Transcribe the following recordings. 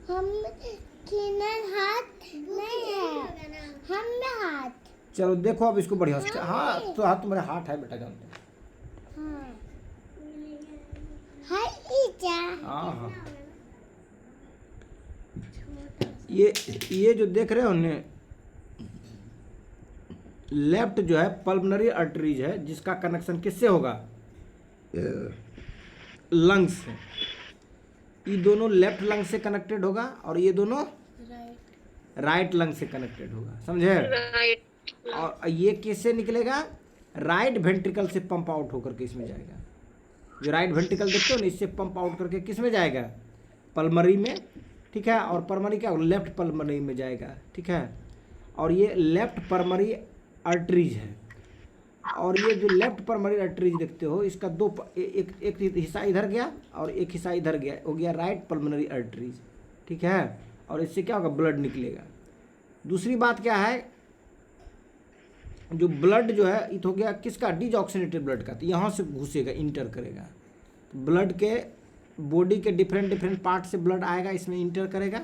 हम किनर हाथ नहीं है, हम में हाथ। चलो देखो अब इसको बढ़िया से। हाँ तो हाथ तुम्हारे हाथ है बेटा, जानते हैं। हाँ हाय ईचा। हाँ हाँ ये जो देख रहे हो ने, लेफ्ट जो है पल्मनरी आर्टरीज है, जिसका कनेक्शन किससे होगा? लंग्स से। ये दोनों लेफ्ट लंग से कनेक्टेड होगा और ये दोनों राइट लंग से कनेक्टेड होगा, समझे? और ये किससे निकलेगा? राइट वेंट्रिकल से पंप आउट होकर के इसमें जाएगा। जो राइट वेंट्रिकल देखते हो ना, इससे पंप आउट करके किस में जाएगा? पल्मनरी में, ठीक है। और पल्मनरी क्या? लेफ्ट पल्मनरी में जाएगा, ठीक है। और ये लेफ्ट पल्मनरी आर्टरीज है। और ये जो लेफ्ट पल्मनरी आर्टरीज देखते हो, इसका एक हिस्सा इधर गया और एक हिस्सा इधर गया, हो गया राइट पल्मनरी आर्टरीज, ठीक है। और इससे क्या होगा? ब्लड निकलेगा। दूसरी बात क्या है, जो ब्लड जो है ये हो गया किसका? डिजऑक्सीनेटेड ब्लड का। तो यहाँ से घुसेगा, इंटर करेगा। तो ब्लड के बॉडी के डिफरेंट पार्ट से ब्लड आएगा, इसमें इंटर करेगा।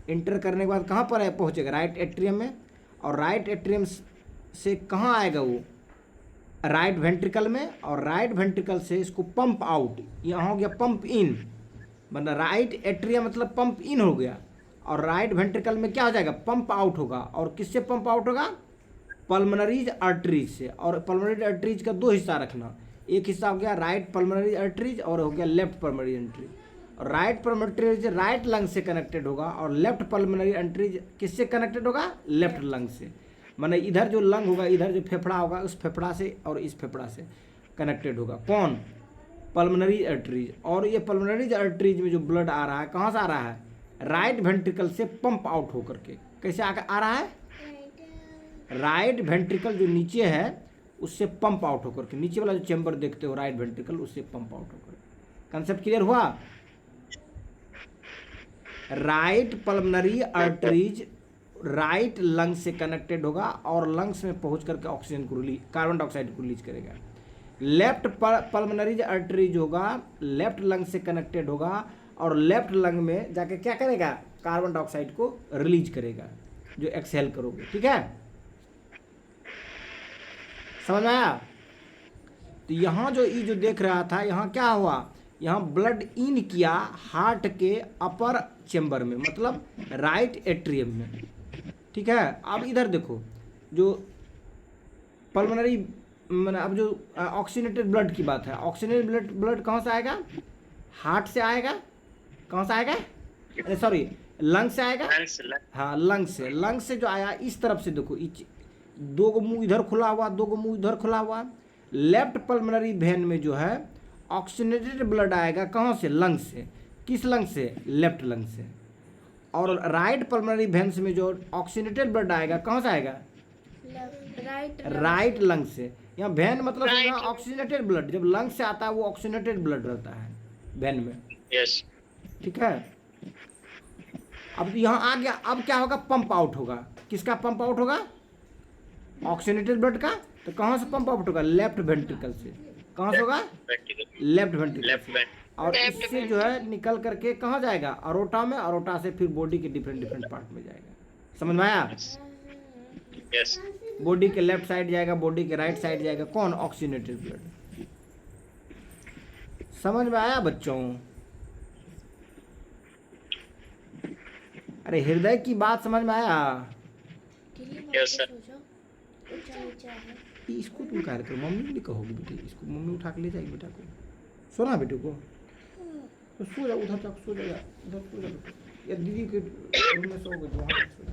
इंटर करने के बाद कहाँ पर है? पहुँचेगा राइट एट्रियम में। और राइट एट्रियम से कहाँ आएगा वो? राइट वेंट्रिकल में। और राइट वेंट्रिकल से इसको पंप आउट, यहाँ हो गया पंप इन, मतलब राइट एट्रियम मतलब पंप इन हो गया। और राइट वेंट्रिकल में क्या हो जाएगा? पंप आउट होगा। और किससे पंप आउट होगा? पल्मनरीज आर्टरीज से। और पल्मनरी आर्टरीज का दो हिस्सा रखना, एक हिस्सा हो गया राइट पल्मनरी आर्टरीज और हो गया लेफ्ट पल्मनरी आर्टरीज। और right pulmonary arteries right lung से कनेक्टेड होगा और लेफ्ट पल्मनरी आर्टरीज किससे कनेक्टेड होगा? लेफ्ट लंग से। माने इधर जो लंग होगा, इधर जो फेफड़ा होगा, उस फेफड़ा से और इस फेफड़ा से कनेक्टेड होगा। कौन? Pulmonary arteries. और ये पल्मनरी आर्टरीज में जो ब्लड आ रहा है, कहाँ से आ रहा है? राइट वेंट्रिकल से पंप आउट होकर के। कैसे आ रहा है? राइट वेंट्रिकल जो नीचे है उससे पंप आउट होकर के, नीचे वाला जो चैम्बर देखते हो राइट वेंट्रिकल, उससे पंप आउट होकर। कंसेप्ट क्लियर हुआ? Right pulmonary arteries right lung से कनेक्टेड होगा और लंग्स में पहुंच करके ऑक्सीजन को रिलीज, कार्बन डाइऑक्साइड को रिलीज करेगा। लेफ्ट पल्मनरी आर्टरीज होगा, लेफ्ट लंग से कनेक्टेड होगा और लेफ्ट लंग में जाके क्या करेगा? कार्बन डाइऑक्साइड को रिलीज करेगा, जो एक्सहेल करोगे, ठीक है। समझ में आया? तो यहाँ जो ई जो देख रहा था, यहाँ क्या हुआ? यहाँ ब्लड इन किया हार्ट के अपर चेम्बर में, मतलब राइट एट्रियम में, ठीक है। अब इधर देखो, जो पल्मनरी मैंने अब जो ऑक्सीनेटेड ब्लड की बात है, ऑक्सीनेटेड ब्लड कहाँ से आएगा? हार्ट से आएगा। कहाँ से आएगा? अरे सॉरी, लंग से आएगा। हाँ लंग से। लंग से जो आया इस तरफ से देखो, दो गो मुंह इधर खुला हुआ, दो गो मुंह इधर खुला हुआ। लेफ्ट पल्मनरी वेन में जो है ऑक्सीनेटेड ब्लड आएगा, कहाँ से? लंग से। किस लंग से? लेफ्ट लंग से। और राइट पल्मनरी वेन्स में जो ऑक्सीनेटेड ब्लड आएगा, कहाँ से आएगा? राइट लंग से। यहाँ वेन मतलब ऑक्सीनेटेड ब्लड, जब लंग से आता है वो ऑक्सीनेटेड ब्लड रहता है वेन में, यस, ठीक है। अब तो यहाँ आ गया, अब क्या होगा? पंप आउट होगा। किसका पंप आउट होगा? ऑक्सीनेटेड ब्लड का। तो कहाँ से पंप आउट होगा? लेफ्ट वेंट्रिकल से। कहाँ से होगा? Left ventricle. और इससे जो है निकल करके कहाँ जाएगा? अरोटा में। अरोटा से फिर बॉडी के डिफरेंट पार्ट में जाएगा। समझ में आया? यस। बॉडी के लेफ्ट साइड जाएगा, बॉडी के राइट साइड जाएगा। कौन? Oxygenated blood. समझ में आया बच्चों? अरे हृदय की बात समझ में आया? Yes sir. इसको तुम कह रहे थे, मम्मी नहीं कहोगे बेटे? इसको मम्मी उठा के ले जाएगी बेटा को। सोना बेटे को, तो सो जा, उधर तक सो जाएगा, उधर सो जा बेटे, या दीदी के रूम में सो गए, वहाँ सो जा।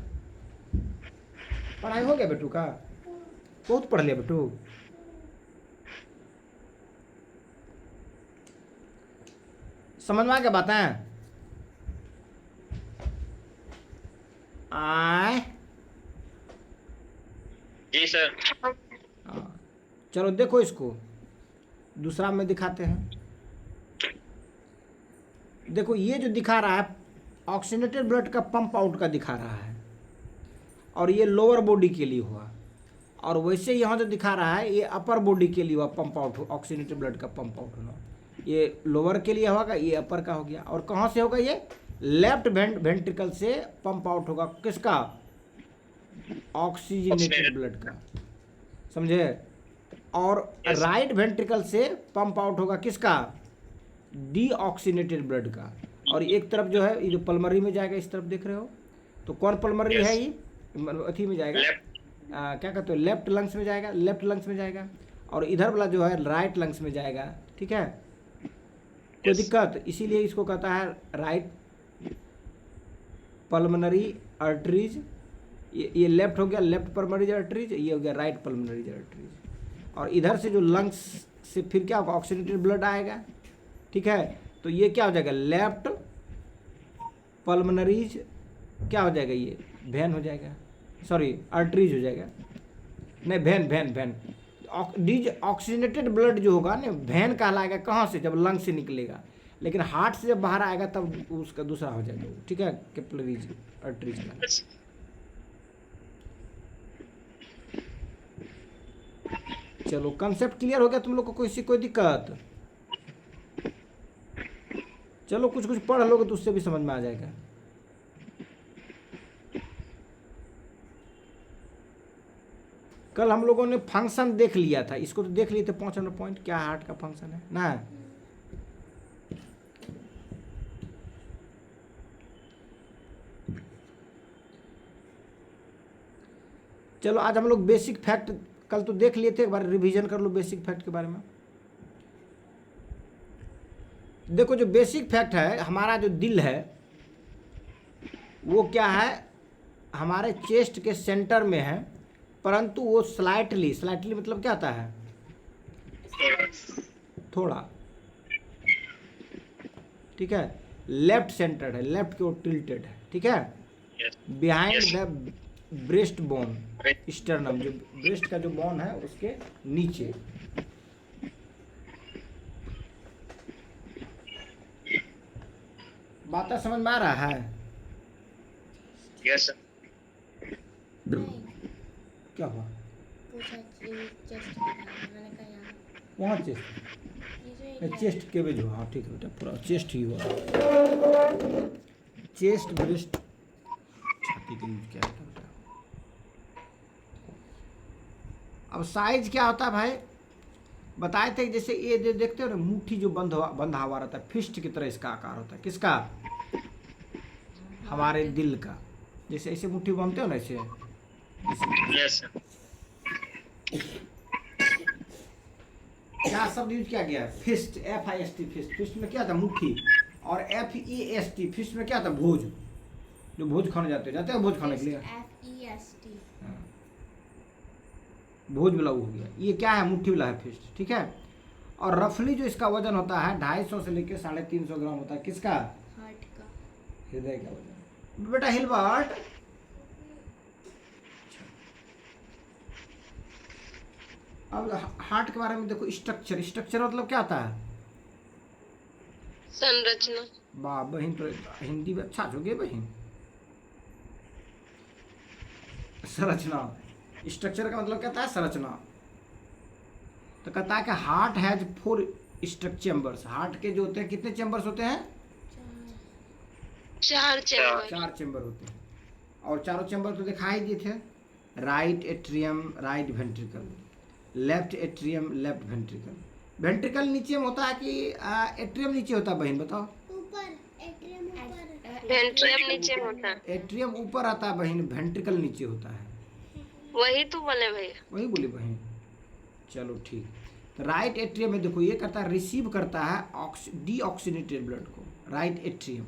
पढ़ाई हो गया बेटू का? बहुत पढ़ लिया बेटू। समझ में आ गया बातें? आए जी सर। हाँ, चलो देखो इसको दूसरा में दिखाते हैं। देखो ये जो दिखा रहा है ऑक्सीनेटेड ब्लड का पंप आउट का दिखा रहा है, और ये लोअर बॉडी के लिए हुआ। और वैसे यहाँ जो दिखा रहा है ये अपर बॉडी के लिए हुआ पंप आउट, ऑक्सीनेटेड ब्लड का पंप आउट होना। ये लोअर के लिए होगा, ये अपर का हो गया। और कहाँ से होगा ये? लेफ्ट वेंट्रिकल से पंप आउट होगा किसका? ऑक्सीजनेटेड ब्लड का, समझे? और Yes. राइट वेंट्रिकल से पंप आउट होगा किसका? डीऑक्सीनेटेड ब्लड का। और एक तरफ जो है ये जो पल्मरी में जाएगा, इस तरफ देख रहे हो, तो कौन पल्मरी Yes. है? ये अथी में जाएगा, लेफ्ट क्या कहते हो, लेफ्ट लंग्स में जाएगा, लेफ्ट लंग्स में जाएगा। और इधर वाला जो है राइट लंग्स में जाएगा, ठीक है? कोई Yes. दिक्कत? इसीलिए इसको कहता है राइट पल्मनरी आर्टरीज। ये लेफ्ट हो गया, लेफ्ट पल्मनरी आर्टरीज, ये हो गया राइट पल्मनरी आर्टरीज। और इधर से जो लंग्स से फिर क्या होगा? ऑक्सीजनेटेड ब्लड आएगा, ठीक है? तो ये क्या हो जाएगा? लेफ्ट पल्मनरीज क्या हो जाएगा? ये वेन हो जाएगा, सॉरी आर्टरीज हो जाएगा, नहीं vein vein vein. These oxygenated blood जो होगा ना वेन कहलाएगा, कहाँ से? जब लंग से निकलेगा। लेकिन हार्ट से जब बाहर आएगा तब उसका दूसरा हो जाएगा, ठीक है? कैपिलरीज आर्टरीज का। चलो कंसेप्ट क्लियर हो गया तुम लोग को? कोई दिक्कत? चलो कुछ कुछ पढ़ लोगे तो उससे भी समझ में आ जाएगा। कल हम लोगों ने फंक्शन देख लिया था, इसको तो देख लिए थे 5 नंबर पॉइंट, क्या हार्ट का फंक्शन है ना। चलो आज हम लोग बेसिक फैक्ट कल तो देख लिए थे, एक बार रिवीजन कर लो बेसिक फैक्ट के बारे में। देखो जो बेसिक फैक्ट है, हमारा जो दिल है वो क्या है? हमारे चेस्ट के सेंटर में है, परंतु वो स्लाइटली मतलब क्या आता है? थोड़ा, ठीक है? लेफ्ट सेंटर्ड है, लेफ्ट की ओर टिल्टेड है, ठीक है? Behind the breast bone sternum, जो ब्रेस्ट का जो बोन है उसके नीचे। बात समझ में आ रहा है? Yes sir. क्या हुआ? पूछा चेस्ट मैंने कहा यहाँ वहाँ चेस्ट, ये जो चेस्ट के भी जो, हाँ ठीक है बेटा, पूरा चेस्ट ही हुआ। चेस्ट ब्रेस्ट छाती के नीचे क्या है बेटा? अब साइज क्या होता है भाई? बताए थे जैसे ये जो देखते हो ना, मुट्ठी जो बंधा हुआ रहता है, फिस्ट की तरह इसका आकार होता है। किसका? हमारे दिल का। जैसे ऐसे मुट्ठी बांधते हो ना, ऐसे यस सर। क्या शब्द यूज किया गया? Fist, FIST fist. फिस्ट में क्या था? मुट्ठी। और FEAST फिस्ट में क्या था? भोज। जो भोज खाने जाते हो भोज खाने के लिए, FEST हाँ। भोज वाला वो हो गया। ये क्या है? मुट्ठी वाला है फिस्ट, ठीक है? और रफली जो इसका वजन होता है 250 से लेकर 350 ग्राम होता है। किसका? हार्ट का हृदय का वजन। बेटा हिलबर्ट, अब हार्ट के बारे में देखो। स्ट्रक्चर मतलब क्या होता है? संरचना। वाह बहन, तो हिंदी में अच्छा होगे बहन। संरचना, स्ट्रक्चर का मतलब कहता है संरचना। तो कहता है कि heart has 4 structure chambers. Heart के जो होते हैं कितने चैम्बर्स होते हैं? 4 चैम्बर। 4 चैम्बर होते हैं। और चारों चैम्बर तो दिखाई दिए थे, right atrium, right ventricle, left atrium, left ventricle. Ventricle नीचे में होता है कि एट्रियम नीचे होता है बहन? बताओ। ऊपर एट्रियम ऊपर वेंट्रियम नीचे होता है। एट्रियम ऊपर आता है बहन, वेंट्रिकल नीचे होता है। वही तो बोले भैया। वही बोली बहन। चलो ठीक। तो राइट एट्रियम में देखो ये करता है, रिसीव करता है डीऑक्सीनेटेड ब्लड को, राइट एट्रियम,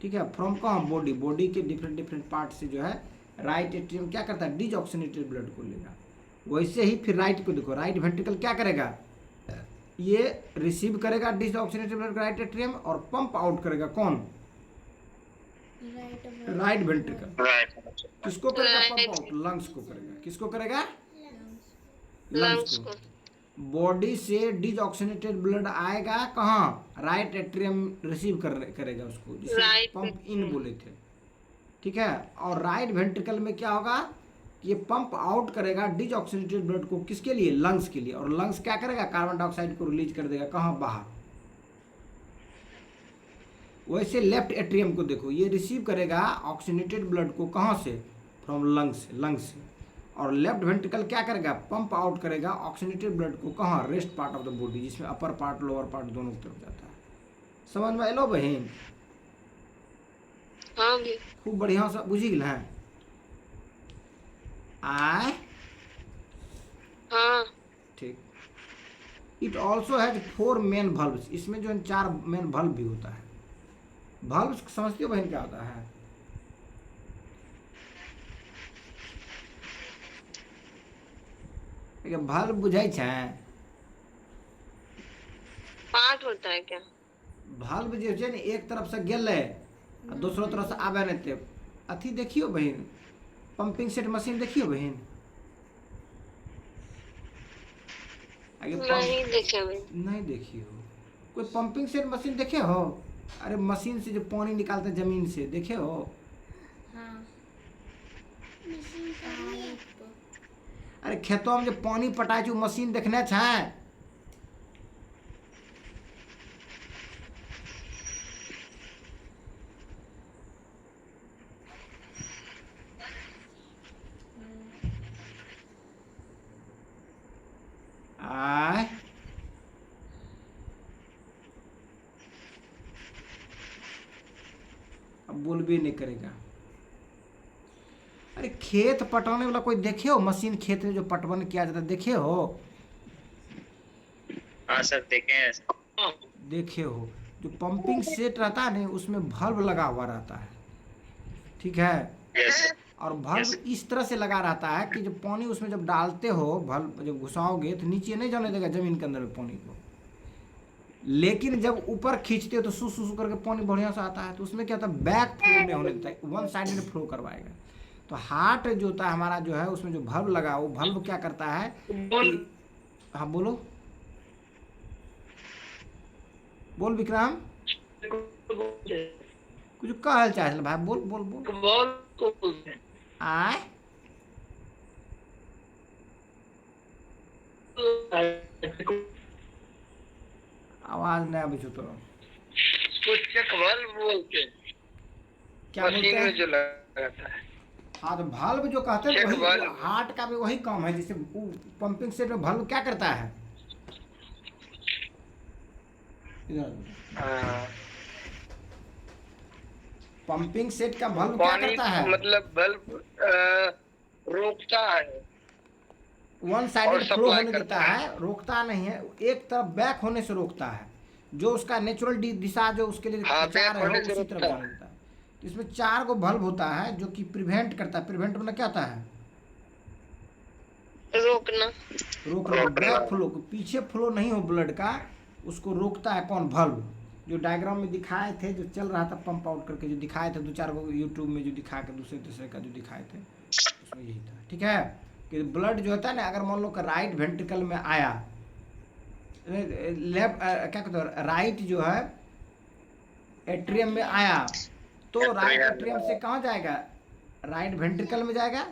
ठीक है? फ्रॉम कहाँ? बॉडी के डिफरेंट पार्ट से जो है राइट एट्रियम क्या करता है? डीऑक्सीनेटेड ब्लड को लेगा। वैसे ही फिर राइट को देखो, राइट वेंट्रिकल क्या करेगा? ये रिसीव करेगा डीऑक्सीनेटेड ब्लड राइट एट्रियम, और पंप आउट करेगा कौन? Right ventricle. राइट। किसको करेगा पंप आउट? लंग्स को करेगा। किसको करेगा? लंग्स को। बॉडी से डीऑक्सीनेटेड ब्लड आएगा कहाँ? राइट एट्रियम रिसीव करेगा उसको, जिसे Right पंप इन बोले थे, ठीक है? और राइट वेंट्रिकल में क्या होगा? ये पंप आउट करेगा डीऑक्सीनेटेड ब्लड को, किसके लिए? लंग्स के लिए। और लंग्स क्या करेगा? कार्बन डाइऑक्साइड को रिलीज कर देगा कहाँ? बाहर। वैसे लेफ्ट एट्रियम को देखो, ये रिसीव करेगा ऑक्सीनेटेड ब्लड को कहाँ से, फ्रॉम लंग्स से, और लेफ्ट वेंट्रिकल क्या करेगा, पंप आउट करेगा ऑक्सीनेटेड ब्लड को कहाँ, rest part of the body, जिसमें अपर पार्ट लोअर पार्ट दोनों की तरफ जाता है। समझ में आलो बहन? हाँ भैया। खूब बढ़िया से बुझी गल है। आय हाँ। ठीक। It also has 4 main valves, इसमें जो है 4 मेन valve भी होता है। valves समझती हो बहन क्या होता है? valve बुझाई छै? पार्ट होता है क्या? valve जे छै ने एक तरफ से गेलै आ दूसरो तरफ से आबे नहीं थे। अथी देखियो बहन, पंपिंग सेट मशीन देखियो बहन। नहीं देखे भैया। नहीं देखी हो? कोई पंपिंग सेट मशीन देखे हो? अरे मशीन से जो पानी निकालते हैं जमीन से, देखे हो? हाँ मशीन पाइप। अरे खेतों में जो पानी पटाई छै मशीन देखने छै? आय अब बोलबे नहीं करेगा। अरे खेत पटाने वाला कोई देखे हो? मशीन खेत में जो पटवन किया जाता है देखे हो? हाँ सर देखे हैं सर। देखे हो? जो पंपिंग सेट रहता है ना उसमें valve लगा हुआ रहता है, ठीक है? यस और valve इस तरह से लगा रहता है कि जब पानी उसमें जब डालते हो, valve जब घुसाओगे तो नीचे नहीं जाने देगा जमीन के अंदर में पानी को, लेकिन जब ऊपर खींचते हो तो सू सू करके पानी बढ़िया से आता है। तो उसमें क्या होता है, बैक फ्लो नहीं होने देता है, वन साइडेड फ्लो करवाएगा। तो हार्ट जो होता है हमारा जो है उसमें जो valve लगा, वो valve क्या करता है कि, हाँ बोलो बोल विक्रम, कुछ कहल चाहे भाई, बोल बोल बोल। आय आवाज नहीं आवे तो क्या बोलते हैं? जो लगाता है। हाँ तो valve जो कहते हैं check वही valve। हार्ट का भी वही काम है। जैसे पंपिंग सेट में valve क्या करता है, हाँ। पंपिंग सेट का valve क्या पानी करता है, मतलब बल्ब रोकता है वन और साइडेड फ्लो supply होने करता देता है, रोकता नहीं है, एक तरफ बैक होने से रोकता है। जो उसका नेचुरल दिशा जो उसके लिए हाँ, चाह back रहे हो होने से उसी तरफ रोकता जाने देता है। तो इसमें 4 गो valve होता है जो कि प्रिवेंट करता है। प्रिवेंट मतलब क्या होता है, रोकना। रोकना, बैक फ्लो को, पीछे फ्लो नहीं हो ब्लड का, उसको रोकता है कौन, valve। जो डायग्राम में दिखाए थे, जो चल रहा था पंप आउट करके, जो दिखाए थे 2-4 गो यूट्यूब में जो दिखा के दूसरे तीसरे का जो दिखाए थे, उसमें यही था, ठीक है? कि ब्लड जो होता है ना, अगर मान लो कि राइट वेंट्रिकल में आया, लेफ्ट क्या कहते हैं, राइट जो है एट्रियम में आया, तो राइट एट्रियम से कहाँ जाएगा, राइट वेंट्रिकल में जाएगा।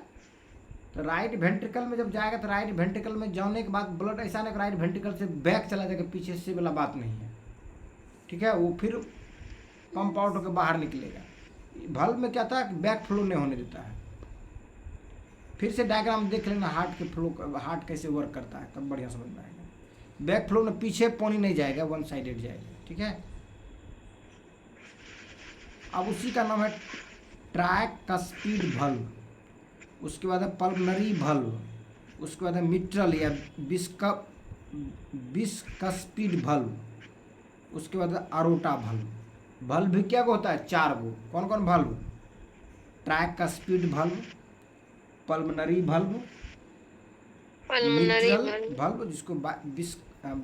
तो राइट वेंट्रिकल में जब जाएगा तो राइट वेंट्रिकल में जाने के बाद ब्लड ऐसा नहीं राइट वेंट्रिकल से बैक चला जाएगा, पीछे से वाला बात नहीं है, ठीक है? वो फिर पंप आउट होकर बाहर निकलेगा। valve में क्या था, बैक फ्लो नहीं होने देता है। फिर से डायग्राम देख लेना हार्ट के फ्लो, हार्ट कैसे वर्क करता है, तब बढ़िया समझ में आएगा। बैक फ्लो में पीछे पानी नहीं जाएगा, वन साइडेड जाएगा, ठीक है? अब उसी का नाम है ट्राइकस्पिड valve, उसके बाद है पल्मनरी valve, उसके बाद है मिट्रल या बिस्कस्पिड valve, उसके बाद है अरोटा valve। valve भी क्या होता है, 4 गो। कौन कौन valve, tricuspid valve, pulmonary valve, pulmonary mitral valve जिसको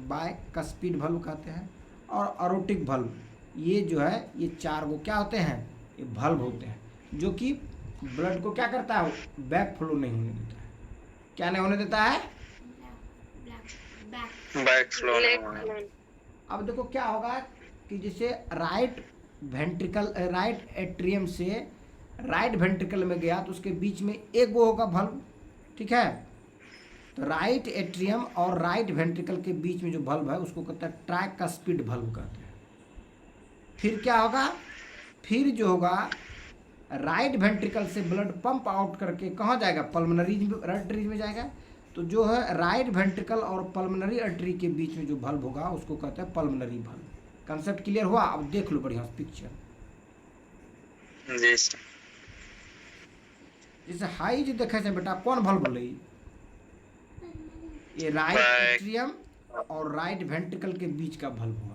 बाइकस्पिड valve कहते हैं, और अरोटिक valve। ये जो है ये 4 गो क्या होते हैं, ये valve होते हैं, जो कि ब्लड को क्या करता है, बैक फ्लो नहीं होने देता है। क्या नहीं होने देता है, बैक फ्लो अब देखो क्या होगा कि जैसे राइट वेंट्रिकल, राइट एट्रियम से राइट वेंट्रिकल में गया तो उसके बीच में एक गो होगा valve, ठीक है? तो राइट एट्रियम और राइट वेंट्रिकल के बीच में जो valve है उसको कहते हैं ट्राइकस्पिड valve कहते हैं। फिर क्या होगा, फिर जो होगा राइट वेंट्रिकल से ब्लड पंप आउट करके कहाँ जाएगा, पल्मोनरी आर्टरी में जाएगा। तो जो है राइट वेंट्रिकल और पल्मोनरी आर्टरी के बीच में जो भल्व होगा उसको कहते हैं पल्मोनरी भल्व। कंसेप्ट क्लियर हुआ? अब देख लो बढ़िया पिक्चर। जी सर। जैसे हाई जो देखे से बेटा कौन भल्व बोले, ये राइट एट्रियम और राइट वेंट्रिकल के बीच का भल्व हुआ।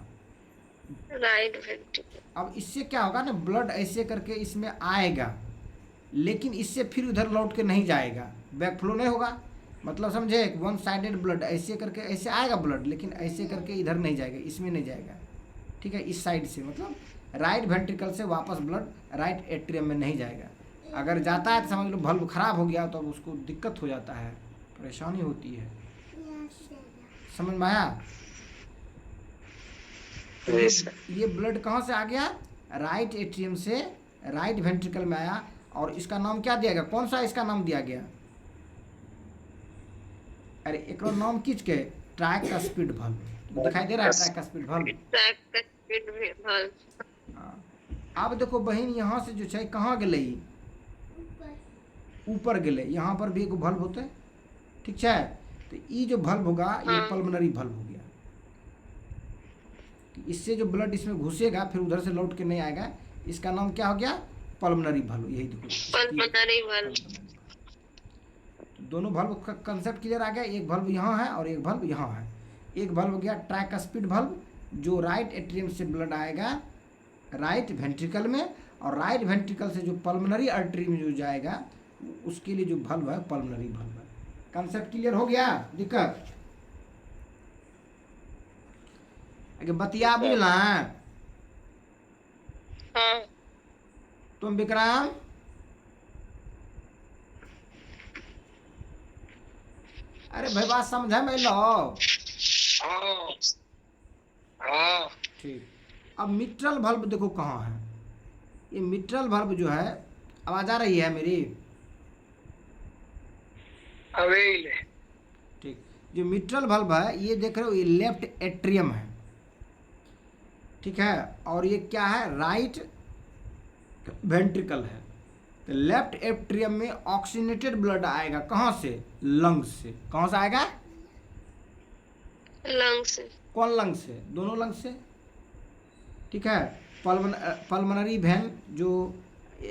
Right ventricle. अब इससे क्या होगा ना, ब्लड ऐसे करके इसमें आएगा, लेकिन इससे फिर उधर लौट के नहीं जाएगा, बैक फ्लो नहीं होगा। मतलब समझे, वन साइडेड ब्लड ऐसे करके ऐसे आएगा ब्लड, लेकिन ऐसे करके इधर नहीं जाएगा, इसमें नहीं जाएगा। ठीक है, इस साइड से मतलब राइट वेंट्रिकल से वापस ब्लड राइट एट्रियम में नहीं जाएगा। अगर जाता है तो समझ लो बल्ब खराब हो गया, तो अब उसको दिक्कत हो जाता है, परेशानी होती है। समझ में आया? तो ये ब्लड कहाँ से आ गया, राइट एट्रियम से राइट वेंट्रिकल में आया, और इसका नाम क्या दिया गया, कौन सा इसका नाम दिया गया, अरे एक नाम किच के, ट्राइकस्पिड भल्व। दिखाई दे रहा है ट्राइकस्पिड भल्व? ट्राइकस्पिड भल्व। हाँ। अब देखो बहन, यहाँ से जो है कहाँ गए, ऊपर गए, यहाँ पर भी एक भल्व होता है। ठीक है, तो ये जो भल्व होगा ये पल्मोनरी भल्व हो गया। इससे जो ब्लड इसमें घुसेगा फिर उधर से लौट के नहीं आएगा, इसका नाम क्या हो गया, पल्मोनरी भल्व। यही देखो पल्मोनरी भल्व। दोनों भल्व का कंसेप्ट क्लियर आ गया। एक भल्व यहाँ है और एक भल्व यहाँ है। एक भल्व हो गया ट्राइकस्पिड भल्व, जो राइट एट्रियम से ब्लड आएगा राइट वेंट्रिकल में, और राइट वेंट्रिकल से जो पल्मोनरी आर्टरी में जो जाएगा उसके लिए जो भल्व है पल्मोनरी भल्व है। कंसेप्ट क्लियर हो गया? दिक्कत आगे बतिया बुझला? हाँ। तुम विक्रम अरे भाई बात समझे में लो। हाँ। ठीक, अब मिट्रल भल्व देखो कहाँ है। ये मिट्रल भल्व जो है, आवाज आ रही है मेरी? अवेल है। ठीक, जो मिट्रल भल्व है ये देख रहे हो, ये लेफ्ट एट्रियम है। ठीक है, और ये क्या है, राइट वेंट्रिकल है। तो लेफ्ट एट्रियम में ऑक्सीनेटेड ब्लड आएगा कहाँ से, लंग्स से। कहाँ से आएगा, लंग्स से। कौन लंग से, दोनों लंग से। ठीक है, पल्मोनरी वेन जो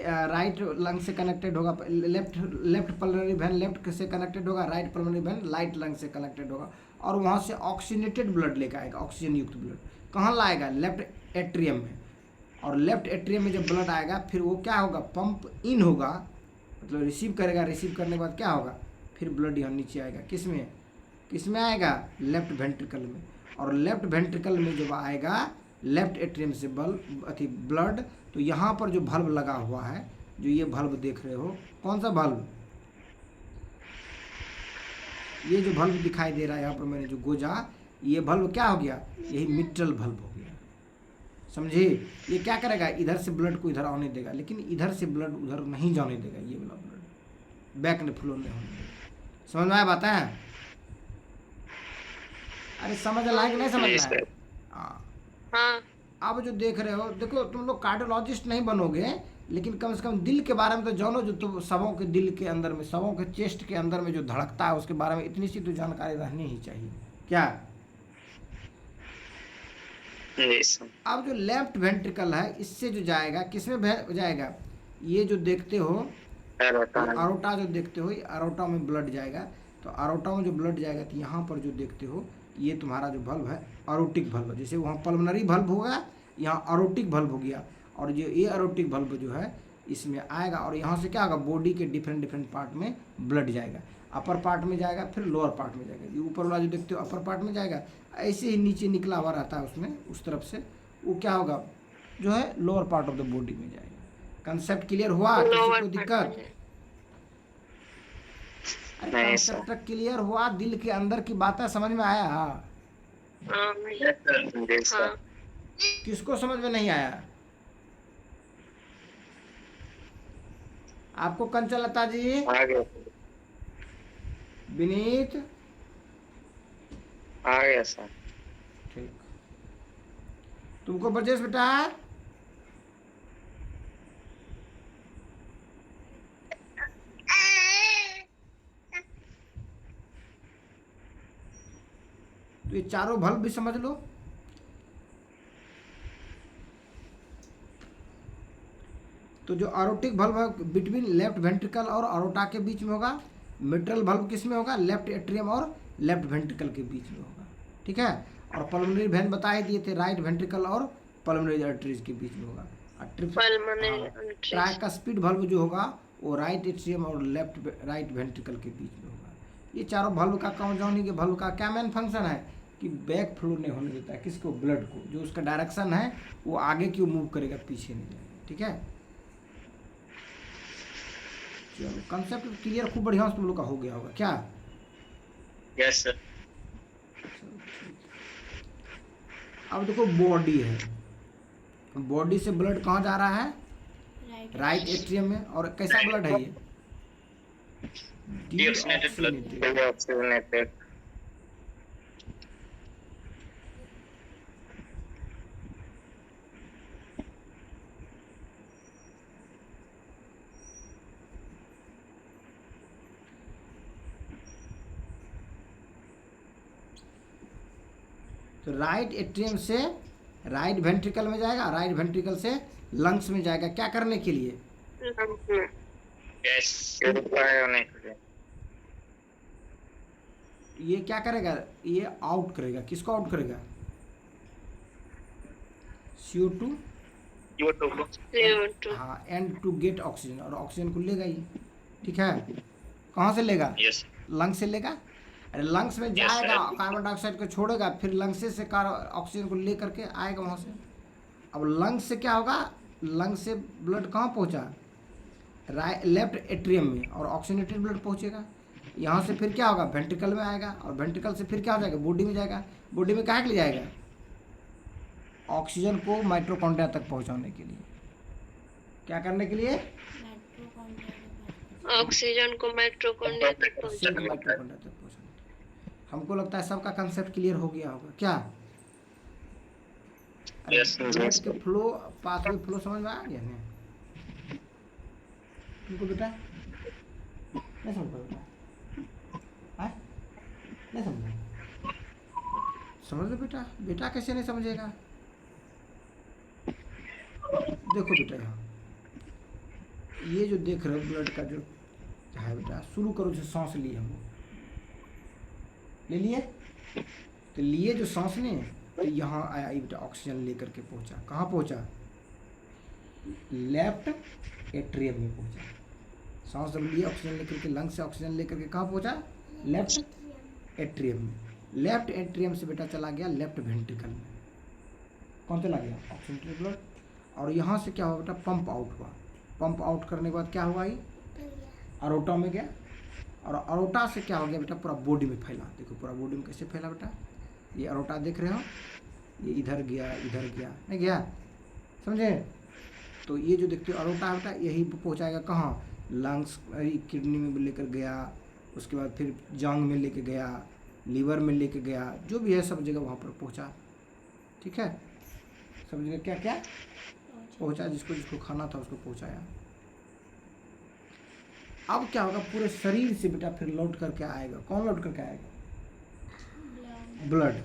राइट लंग से कनेक्टेड होगा, लेफ्ट पल्मोनरी वेन लेफ्ट से कनेक्टेड होगा, right pulmonary vein right lung से कनेक्टेड होगा, और वहाँ से ऑक्सीनेटेड ब्लड लेकर आएगा, ऑक्सीजन युक्त ब्लड कहाँ लाएगा, लेफ्ट एट्रियम में। और लेफ्ट एट्रियम में जब ब्लड आएगा फिर वो क्या होगा, पंप इन होगा, मतलब रिसीव करेगा। रिसीव करने के बाद क्या होगा, फिर ब्लड यहाँ नीचे आएगा, किस में आएगा, लेफ्ट वेंट्रिकल में। और लेफ्ट वेंट्रिकल में जब आएगा लेफ्ट एट्रियम से ब्लड, तो यहाँ पर जो भल्व लगा हुआ है, जो ये भल्व देख रहे हो, कौन सा भल्व, ये जो भल्व दिखाई दे रहा है यहाँ पर मैंने जो गोजा, ये भल्व क्या हो गया, यही मिट्रल भल्व हो गया। समझे? ये क्या करेगा, इधर से ब्लड को इधर आने देगा, लेकिन इधर से ब्लड उधर नहीं जाने देगा। ये वाला ब्लड बैक ने फ्लो नहीं होने देगा। समझ में आया बात है? अरे समझ लाए कि नहीं समझ लाए? हाँ। अब जो देख रहे हो, देखो तुम लोग कार्डियोलॉजिस्ट नहीं बनोगे, लेकिन कम से कम दिल के बारे में तो जानो। जो तुम सबों के दिल के अंदर में, सबों के चेस्ट के अंदर में जो धड़कता है उसके बारे में इतनी सी तो जानकारी रहनी ही चाहिए। क्या? अब जो लेफ्ट वेंट्रिकल है, इससे जो जाएगा किसमें जाएगा, ये जो देखते हो अरोटा जो देखते हो, अरोटा में ब्लड जाएगा। तो अरोटा में जो ब्लड जाएगा, तो यहाँ पर जो देखते हो ये तुम्हारा जो भल्व है अरोटिक भल्व। जैसे वहाँ पल्मोनरी भल्व होगा, यहाँ अरोटिक भल्व हो गया। और जो ये अरोटिक भल्व जो है इसमें आएगा, और यहाँ से क्या होगा, बॉडी के डिफरेंट पार्ट में ब्लड जाएगा। अपर पार्ट में जाएगा, फिर लोअर पार्ट में जाएगा। ये ऊपर वाला जो देखते हो अपर पार्ट में जाएगा, ऐसे ही नीचे निकला हुआ रहता है उसमें, उस तरफ से वो क्या होगा, जो है lower part of the body में जाएगा। कंसेप्ट क्लियर हुआ? किसी को दिक्कत? अरे कंसेप्ट क्लियर हुआ, दिल के अंदर की बातें समझ में आया? हाँ। किसको समझ में नहीं आया? आपको कंचन लता जी, विनीत आ गया सर। ठीक, तुमको ब्रजेश बेटा तो ये चारों valve भी समझ लो। तो जो एरोटिक valve है बिटवीन लेफ्ट वेंट्रिकल और अरोटा के बीच में होगा। मिट्रल valve किस में होगा? लेफ्ट एट्रियम और लेफ्ट वेंट्रिकल के बीच में होगा, ठीक है। और पल्मोनरी वेन बता ही दिए थे, राइट वेंट्रिकल और पल्मोनरी आर्टरीज के बीच में होगा। Pulmonary ट्राइकस्पिड valve जो होगा वो राइट एट्रियम और राइट वेंट्रिकल के बीच में होगा। ये चारों valve का कॉन्जॉइनिंग के valve का क्या मेन फंक्शन है कि बैक फ्लो नहीं होने देता है किसको? ब्लड को। जो उसका डायरेक्शन है वो आगे क्यों मूव करेगा, पीछे नहीं जाएगा, ठीक है। चलो कंसेप्ट क्लियर, खूब बढ़िया से तुम लोग का हो गया होगा क्या? Yes sir. अब देखो बॉडी है, बॉडी से ब्लड कहाँ जा रहा है? राइट राइट एट्रियम में। और कैसा ब्लड है ये? Deoxygenated Deoxygenated। ब्लड। डीऑक्सीनेटेड। तो राइट एट्रियम से राइट वेंट्रिकल में जाएगा, राइट वेंट्रिकल से लंग्स में जाएगा। क्या करने के लिए? lungs में। यस, प्यूरिफाई होने के लिए। ये क्या करेगा? ये आउट करेगा। किसको आउट करेगा? CO2। CO2 को। CO2 हाँ, एंड टू गेट ऑक्सीजन। और ऑक्सीजन को लेगा ये, ठीक है। कहाँ से लेगा? यस। लंग्स से लेगा। अरे लंग्स में Yes, जाएगा, sir. कार्बन डाइऑक्साइड को छोड़ेगा, फिर लंग्स से ऑक्सीजन को ले करके आएगा वहाँ से। अब लंग्स से क्या होगा? लंग्स से ब्लड कहाँ पहुँचा? लेफ्ट एट्रियम में, और ऑक्सीजनेटेड ब्लड पहुँचेगा। यहाँ से फिर क्या होगा? वेंट्रिकल में आएगा, और वेंट्रिकल से फिर क्या हो जाएगा? बॉडी में जाएगा। बॉडी में कहाँ के लिए जाएगा? ऑक्सीजन को माइटोकॉन्ड्रिया तक पहुँचाने के लिए। क्या करने के लिए? ऑक्सीजन को माइटोकॉन्ड्रिया तक सिर्फ पहुंचाना। माइटोकॉन्ड्रिया तक पहुँचाने के लिए। हमको लगता है सबका कंसेप्ट क्लियर हो गया होगा क्या? Yes, blood yes. के फ्लो, पाथवे फ्लो समझ में आ गया ना तुमको बेटा? नहीं समझ पाया बेटा? आए? नहीं समझा? समझ लो बेटा। बेटा कैसे नहीं समझेगा? देखो बेटा, यहाँ ये जो देख रहे हो ब्लड का जो है बेटा, शुरू करो जो सांस ली हम लोग, ले लिए। तो लिए जो सांस ने, तो यहाँ आया ये बेटा, ऑक्सीजन लेकर के पहुँचा। कहाँ पहुँचा? लेफ्ट एट्रियम में पहुँचा। सांस जब लिए ऑक्सीजन लेकर के, लंग से ऑक्सीजन लेकर के कहाँ पहुँचा? लेफ्ट एट्रियम में। लेफ्ट एट्रियम से बेटा चला गया लेफ्ट वेंट्रिकल में। कौन चला गया? Oxygenated blood. और यहाँ से क्या हुआ बेटा? पंप आउट हुआ। पंप आउट करने के बाद क्या हुआ? ये अरोटा में गया, और अरोटा से क्या हो गया बेटा? पूरा बॉडी में फैला। देखो पूरा बॉडी में कैसे फैला बेटा। ये अरोटा देख रहे हो, ये इधर गया, इधर गया, नहीं गया? समझे? तो ये जो देखते हो अरोटा बेटा, यही पहुंचाएगा कहाँ? लंग्स, किडनी में लेकर गया, उसके बाद फिर जांग में लेके गया, लीवर में लेके गया, जो भी है सब जगह वहाँ पर पहुँचा, ठीक है। सब जगह क्या क्या पहुँचा, जिसको जिसको खाना था उसको पहुँचाया। अब क्या होगा? पूरे शरीर से बेटा फिर लौट करके आएगा। कौन लौट करके आएगा? ब्लड।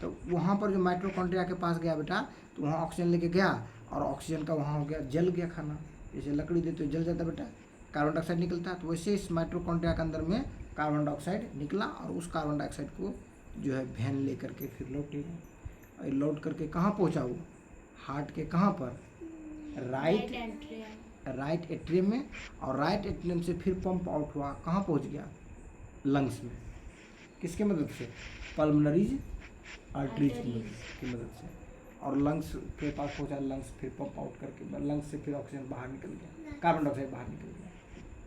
तो वहाँ पर जो माइटोकॉन्ड्रिया के पास गया बेटा, तो वहाँ ऑक्सीजन लेके गया, और ऑक्सीजन का वहाँ हो गया, जल गया खाना। जैसे लकड़ी देते तो जल जाता बेटा, कार्बन डाइऑक्साइड निकलता है। तो वैसे इस माइटोकॉन्ड्रिया के अंदर में कार्बन डाइऑक्साइड निकला, और उस कार्बन डाइऑक्साइड को जो है वैन ले करके फिर लौटेगा। और लौट करके कहाँ पहुँचा वो? हार्ट के कहाँ पर? राइट एट्रियम में। और राइट एट्रियम से फिर पंप आउट हुआ, कहाँ पहुँच गया? लंग्स में। किसके मदद से? पल्मोनरीज आर्टरीज की मदद से। और लंग्स के पास पहुँचा, लंग्स फिर पंप आउट करके लंग्स से फिर ऑक्सीजन बाहर निकल गया, कार्बन डाइऑक्साइड बाहर निकल गया।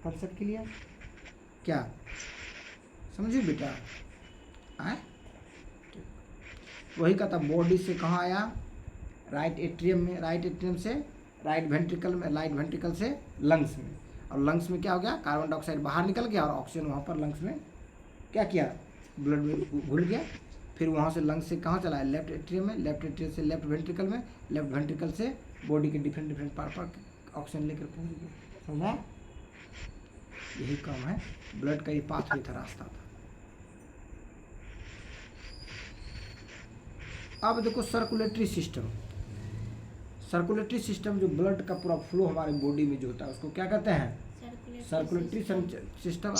कंसेप्ट क्लियर क्या? समझिए बेटा? आए? वही कहता, बॉडी से कहाँ आया? राइट एट्रियम में। राइट एट्रियम से राइट वेंट्रिकल में, राइट वेंट्रिकल से लंग्स में। और लंग्स में क्या हो गया? कार्बन डाइऑक्साइड बाहर निकल गया, और ऑक्सीजन वहाँ पर लंग्स में क्या किया? ब्लड में घुल गया। फिर वहाँ से लंग्स से कहाँ चला है? लेफ्ट एट्रियम में। लेफ्ट एट्रियम से लेफ्ट वेंट्रिकल में। लेफ्ट वेंट्रिकल से बॉडी के डिफरेंट पार्ट पर ऑक्सीजन लेकर पहुँच गया। समझा? यही काम है ब्लड का। ये पाथवे था, रास्ता था। अब देखो सर्कुलेटरी सिस्टम, सर्कुलेटरी सिस्टम जो ब्लड का पूरा फ्लो हमारे बॉडी में जो होता है उसको क्या कहते हैं? Circulatory system.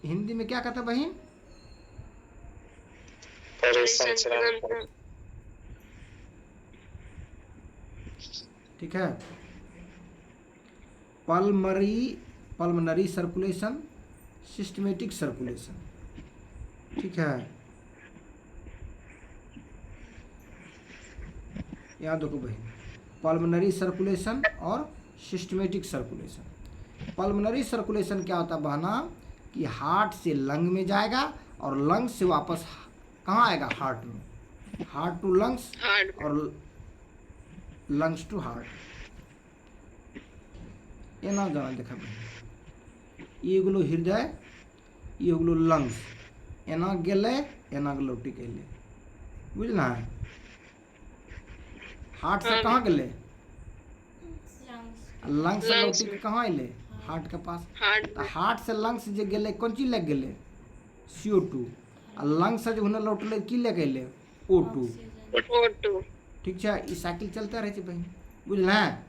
हिंदी में क्या कहते हैं बहन? ठीक है, पल्मनरी सर्कुलेशन, सिस्टमेटिक सर्कुलेशन। ठीक है, याद रखो बहन, पल्मनरी सर्कुलेशन और सिस्टमेटिक सर्कुलेशन। पल्मनरी सर्कुलेशन क्या होता है बहना कि हार्ट से लंग में जाएगा और लंग से वापस कहाँ आएगा? हार्ट में। हार्ट टू लंग्स और लंग्स टू हार्ट। ये ना जाना देखा बहन, ये गुलो हृदय, ये गुलो लंग्स, एना गेले एना लौटी गेले, बुझना है? हार्ट से कहाँ गेले? लंग्स से लौटी के कहाँ अले? हार्ट के पास। तो हार्ट से लंग्स जे गेले कौन चीज लग गेले? CO2। आ लंग्स से जो हुने लौटले की लग गेले? O2। ठीक है, ई साइकिल चलते रहे छै बहन, बुझल है?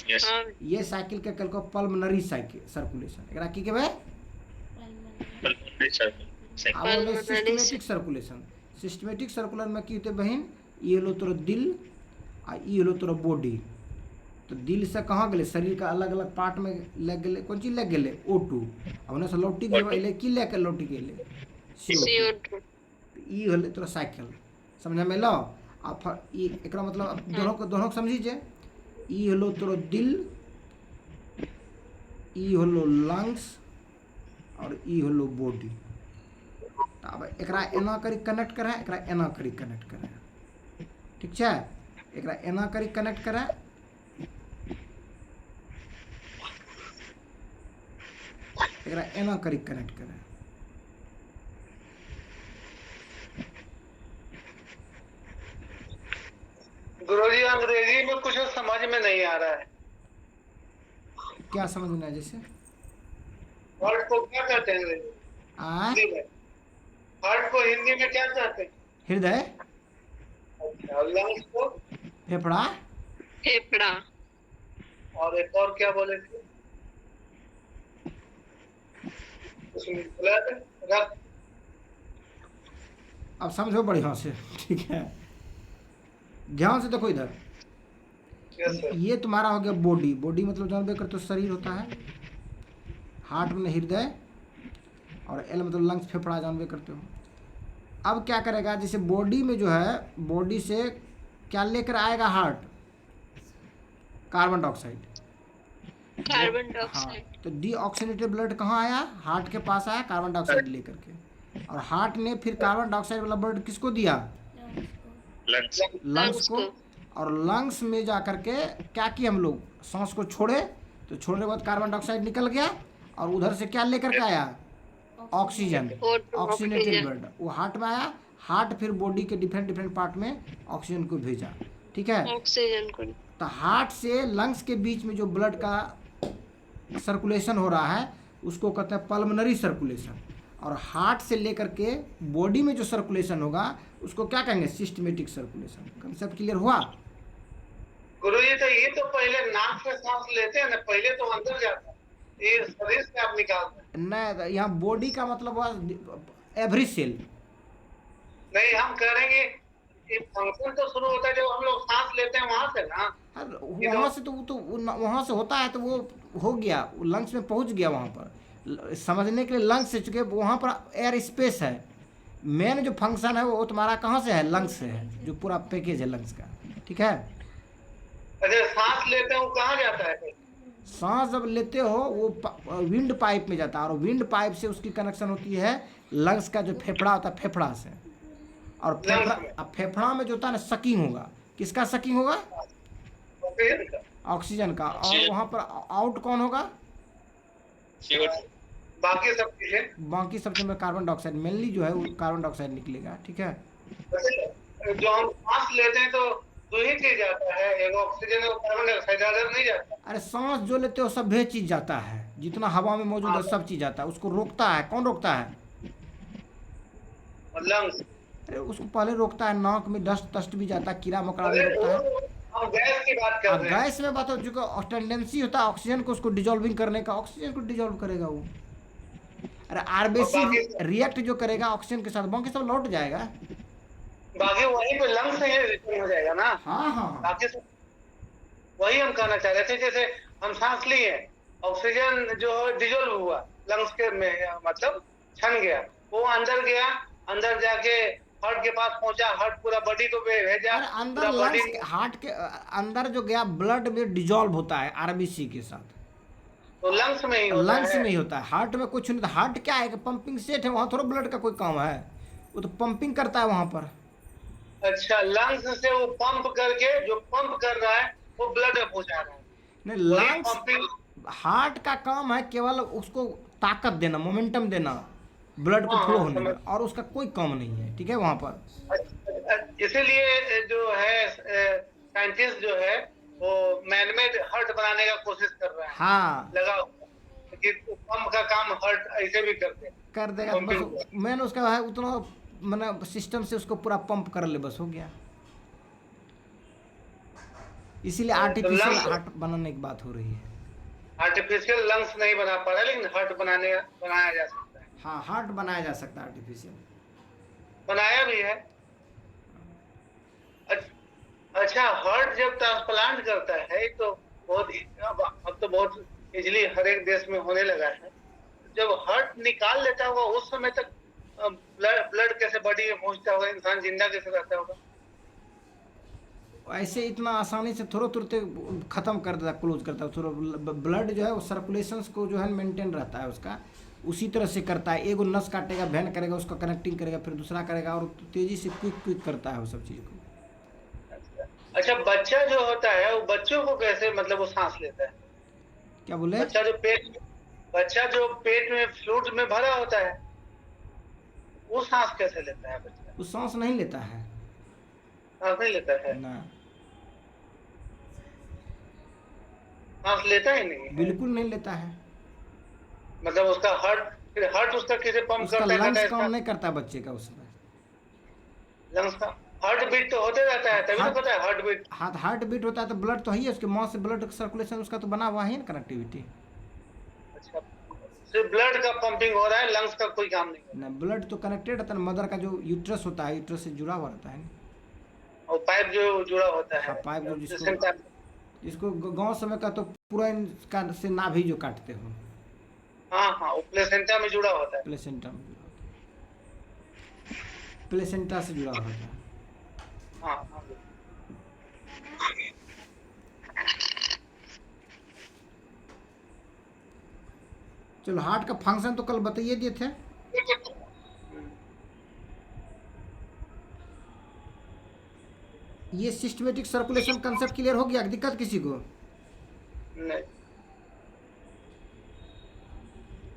यस ये साइकिल के कहलको पल्मनरी साइकिल सर्कुलेशन। एकरा की कहबे? अब होले सिस्टमेटिक सर्कुलेशन। सिस्टमेटिक सर्कुलेशन में की होते बहन? ये लो तोरो दिल आ ये लो तोरो बॉडी। तो दिल से कहाँ गेले? शरीर का अलग अलग पार्ट में लग गेले, कौन चीज लग गेले? O2। ओने से लौटी गेले की लेके लौटी गेले? CO2। ई होले तोरा साइकिल, समझ में लो? अब ई एकरा मतलब अब दोनों को समझी जे? ई होलो तोरो दिल, ई होलो लंग्स और ई होलो बॉडी। अब एकरा एना करी कनेक्ट करे, एकरा एना करी कनेक्ट करे। ठीक है, एकरा एना करी कनेक्ट करे, एकरा एना करी कनेक्ट करे। गुरुजी अंग्रेजी में कुछ समझ में नहीं आ रहा है। क्या समझना है? जैसे हार्ट को क्या कहते हैं अंग्रेजी आ में? हार्ट को हिंदी में क्या कहते हैं? हृदय, अच्छा, और लंग्स को? फेफड़ा, और एक और क्या बोले थे? उसमें ब्लड, रक्त। अब समझो बढ़िया से। ठीक है, ध्यान से देखो इधर। Yes sir. ये तुम्हारा हो गया बॉडी। बॉडी मतलब जानबे कर तो शरीर होता है। हार्ट में हृदय और एल मतलब लंग्स, फेफड़ा जानबे करते हो। अब क्या करेगा? जैसे बॉडी में जो है, बॉडी से क्या लेकर आएगा हार्ट? Carbon dioxide. हाँ, तो डीऑक्सीनेटेड ब्लड कहाँ आया? हार्ट के पास आया कार्बन डाइऑक्साइड लेकर के। और हार्ट ने फिर कार्बन डाइऑक्साइड वाला ब्लड किसको दिया? लंग्स को। और लंग्स में जा करके क्या किया हम लोग? सांस को छोड़े, तो छोड़ने के बाद कार्बन डाइऑक्साइड निकल गया और उधर से क्या लेकर के आया? Oxygen, oxygenated blood. वो हार्ट में आया, हार्ट फिर बॉडी के डिफरेंट पार्ट में ऑक्सीजन को भेजा। ठीक है, ऑक्सीजन को। तो हार्ट से लंग्स के बीच में जो ब्लड का सर्कुलेशन हो रहा है उसको कहते हैं पल्मनरी सर्कुलेशन। और हार्ट से लेकर के बॉडी में जो सर्कुलेशन होगा उसको क्या कहेंगे? Systematic circulation. कंसेप्ट क्लियर हुआ? गुरुजी तो ये तो पहले नाक से सांस लेते हैं ना, पहले तो अंदर जाता है, ये शरीर से आप निकालते हैं। नहीं, यहाँ बॉडी का मतलब हुआ एवरी सेल। नहीं, हम करेंगे ये फंक्शन तो शुरू होता है जब हम लोग सांस लेते हैं वहां से ना। वहाँ से तो वहाँ से होता है तो वो हो गया, लंग्स में पहुँच गया। वहाँ पर समझने के लिए लंग्स से चुके, वहाँ पर एयर स्पेस है। मेन जो फंक्शन है वो तुम्हारा कहाँ से है? लंग्स से है, जो पूरा पैकेज है लंग्स का। ठीक है, अच्छा, सांस लेते हैं वो कहाँ जाता है? सांस जब लेते हो वो विंड पाइप में जाता है और विंड पाइप से उसकी कनेक्शन होती है लंग्स का जो फेफड़ा होता है, फेफड़ा से। और फेफड़ा में जो होता है ना, सकिंग होगा। किसका सकिंग होगा? ऑक्सीजन का। और वहाँ पर आउट कौन होगा? बाकी सब चीजें, बाकी सब में कार्बन डाइऑक्साइड मेनली जो है वो कार्बन डाइऑक्साइड निकलेगा। ठीक है, जो हम सांस लेते हैं तो दो ही चीज जाता है, एक ऑक्सीजन और कार्बन डाइऑक्साइड, ज्यादा नहीं जाता। अरे सांस जो लेते हो सब चीज जाता है, जितना हवा में मौजूद है सब चीज जाता है। उसको रोकता है कौन? रोकता है? लंग्स। अरे उसको पहले रोकता है, नाक में डस्ट भी जाता है, कीड़ा मकोड़ा भी अरे रोकता है। वो हम गैस की बात कर अब रहे हैं। गैस में बात हो, जो टेंडेंसी होता है ऑक्सीजन को उसको डिजोल्विंग करने का, ऑक्सीजन को डिजोल्व करेगा वो। अरे और आरबीसी बाकी रिएक्ट जो करेगा ऑक्सीजन के साथ, बाकी सब लौट जाएगा। बाकी वहीं पे लंग्स से ही रिटर्न हो जाएगा ना। हाँ हाँ बाकी सब वही हम कहना चाह रहे थे, जैसे हम सांस लिए, ऑक्सीजन जो डिजोल्व हुआ लंग्स के में, मतलब छन गया, वो अंदर गया, अंदर जाके हार्ट के पास पहुंचा, हार्ट पूरा बॉडी को भेजा, अरे अंदर पूरा बॉडी लंग्स हार्ट के अंदर जो गया ब्लड में डिजोल्व होता है आरबीसी के साथ, तो लंग्स में ही होता लंग्स है। में ही होता है, हार्ट में कुछ नहीं होता। हार्ट क्या है कि पंपिंग सेट है, वहाँ थोड़ा ब्लड का कोई काम है, वो तो पंपिंग करता है वहाँ पर। अच्छा, लंग्स से वो पंप करके, जो पंप कर रहा है वो ब्लड में पहुंचा रहा है। नहीं, वही लंग्स पंपिंग। हार्ट का काम है केवल उसको ताकत देना, मोमेंटम देना, ब्लड को हाँ, फ्लो हाँ, होने समझ। का, और उसका कोई काम नहीं है, ठीक है वहाँ पर। इसीलिए जो है साइंटिस्ट जो है वो मैनमेड हार्ट बनाने का कोशिश कर रहा है, हाँ लगा हुआ है कि पंप का काम हार्ट ऐसे भी करते हैं। कर देगा, तो बस मैंने उसका है उतना मैंने सिस्टम से उसको पूरा पंप कर ले, बस हो गया। इसीलिए आर्टिफिशियल लंग्स- हार्ट बनाने की बात हो रही है। आर्टिफिशियल लंग्स नहीं बना पा रहा, लेकिन हार्ट बनाया जा सकता है, हाँ हार्ट बनाया जा सकता है आर्टिफिशियल। बनाया भी है। अच्छा, हार्ट जब ट्रांसप्लांट करता है तो बहुत अब तो बहुत इजीली हर एक देश में होने लगा है। जब हार्ट निकाल लेता होगा उस समय तक ब्लड कैसे बॉडी में पहुंचता होगा, इंसान जिंदा कैसे रहता होगा? ऐसे इतना आसानी से थोड़ा तुरंत खत्म कर देता, क्लोज करता है, थोड़ा ब्लड जो है वो सर्कुलेशन को जो है मेंटेन रहता है उसका, उसी तरह से करता है। एगो नस काटेगा, वेन करेगा, उसका कनेक्टिंग करेगा, फिर दूसरा करेगा, और तेजी से क्विक करता है वो सब चीज़ को। अच्छा, बच्चा जो होता है वो बच्चों को कैसे, मतलब वो सांस लेता है? क्या बोले? बच्चा जो पेट में फ्लूइड में भरा होता है वो सांस कैसे लेता है बच्चा? वो सांस नहीं लेता है सांस नहीं लेता है, ना, सांस लेता ही नहीं है। बिल्कुल नहीं लेता है। मतलब उसका हार्ट उसका किसे पंप उसका करता लंग्स है? काम नहीं करता बच्चे का उसमें। लंग्स का हार्ट बीट तो होते रहता है, तभी तो पता है हार्ट बीट। हार्ट बीट होता है तो ब्लड तो है ही है, उसके माँ से ब्लड सर्कुलेशन उसका तो बना हुआ है ना, कनेक्टिविटी। अच्छा, सिर्फ ब्लड का पंपिंग हो रहा है, लंग्स का कोई काम नहीं है। ना, ब्लड तो कनेक्टेड रहता है, मदर का जो यूट्रस होता है, यूट्रस से जुड़ा हुआ रहता है ना। और पाइप जो जुड़ा होता है, हाँ, पाइप जो प्लेसेंटा- जिसको गांव समय का तो पूरा इनका से नाभि जो काटते हो, हाँ हाँ, वो प्लेसेंटा में जुड़ा होता है। प्लेसेंटा में जुड़ा होता है, प्लेसेंटा से जुड़ा होता है। हाँ हाँ। चलो, हार्ट का फंक्शन तो कल बताइए दिए थे। ये सिस्टमेटिक सर्कुलेशन कंसेप्ट क्लियर हो गया? दिक्कत किसी को? नहीं,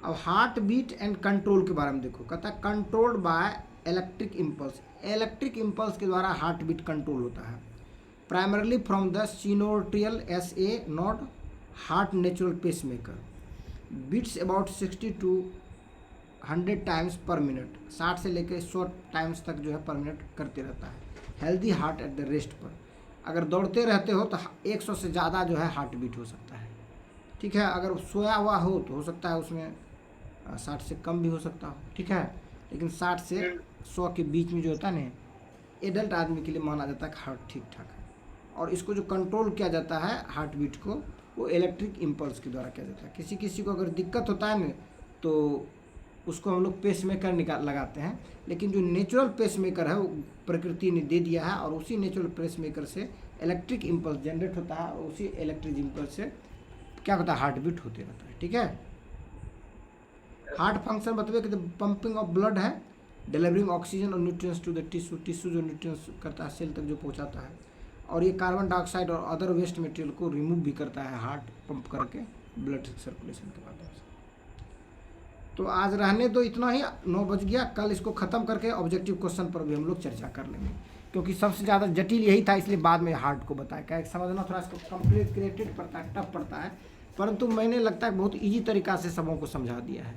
अब हार्ट बीट एंड कंट्रोल के बारे में देखो। कहता है controlled by electric impulse. Electric impulse के द्वारा हार्ट बीट कंट्रोल होता है, primarily from the sinoatrial S A node heart natural pacemaker beats about 60 to 100 times per minute. 60 से लेकर 100 टाइम्स तक जो है पर मिनट करते रहता है। Healthy heart at the rest पर, अगर दौड़ते रहते हो तो 100 से ज़्यादा जो है हार्ट बीट हो सकता है, ठीक है। अगर सोया हुआ हो तो हो सकता है उसमें 60 से कम भी हो सकता हो, ठीक है। लेकिन 60 से 100 के बीच में जो होता है ना, एडल्ट आदमी के लिए माना जाता है कि हार्ट ठीक ठाक है। और इसको जो कंट्रोल किया जाता है हार्ट बीट को, वो इलेक्ट्रिक इम्पल्स के द्वारा किया जाता है। किसी किसी को अगर दिक्कत होता है ना तो उसको हम लोग पेस मेकर लगाते हैं, लेकिन जो नेचुरल पेस मेकर है वो प्रकृति ने दे दिया है, और उसी नेचुरल पेस मेकर से इलेक्ट्रिक इम्पल्स जनरेट होता है, और उसी इलेक्ट्रिक इम्पल्स से क्या होता है, हार्ट बीट होते रहता है, ठीक है। हार्ट फंक्शन बताइए कि पंपिंग ऑफ ब्लड है, डिलीवरिंग ऑक्सीजन और nutrients to the tissue, tissue जो न्यूट्रिएंट्स करता है सेल तक जो पहुंचाता है, और ये कार्बन डाइऑक्साइड और अदर वेस्ट मटेरियल को रिमूव भी करता है हार्ट पंप करके ब्लड सर्कुलेशन के माध्यम से। तो आज रहने दो इतना ही, 9 बज गया। कल इसको ख़त्म करके ऑब्जेक्टिव क्वेश्चन पर भी हम लोग चर्चा कर लेंगे, क्योंकि सबसे ज़्यादा जटिल यही था, इसलिए बाद में हार्ट को बताया। क्या समझना थोड़ा इसको कॉम्प्लिकेटेड पड़ता है, टफ पड़ता है, परंतु मैंने लगता है बहुत ईजी तरीका से सबों को समझा दिया है।